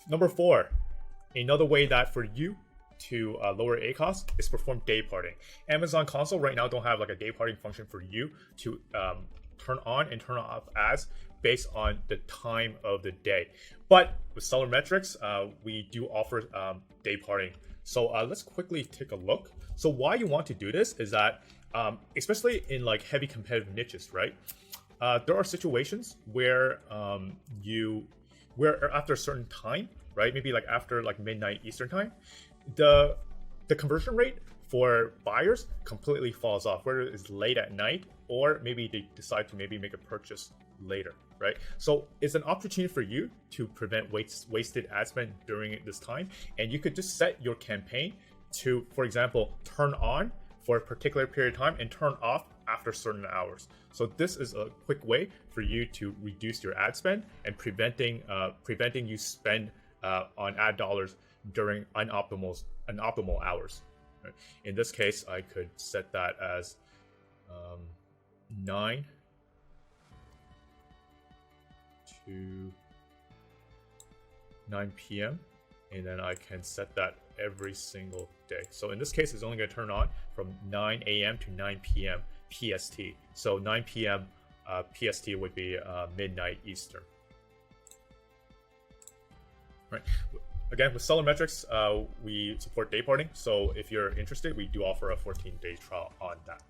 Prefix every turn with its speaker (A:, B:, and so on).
A: Number 4, another way that for you to lower ACoS is perform day parting. Amazon console right now don't have like a day parting function for you to turn on and turn off ads based on the time of the day. But with SellerMetrics, we do offer day parting. So let's quickly take a look. So why you want to do this is that, especially in like heavy competitive niches, right? There are situations where where after a certain time, right? Maybe like after like midnight Eastern time, the conversion rate for buyers completely falls off, whether it's late at night or maybe they decide to maybe make a purchase later, right? So it's an opportunity for you to prevent wasted ad spend during this time. And you could just set your campaign to, for example, turn on for a particular period of time and turn off after certain hours. So this is a quick way for you to reduce your ad spend and preventing you spend on ad dollars during unoptimal hours. Right? In this case, I could set that as 9 to 9 p.m. and then I can set that every single day. So in this case, it's only going to turn on from 9 a.m. to 9 p.m. PST. So 9 p.m. PST would be midnight Eastern. Right. Again, with SellerMetrics, we support day parting. So if you're interested, we do offer a 14-day trial on that.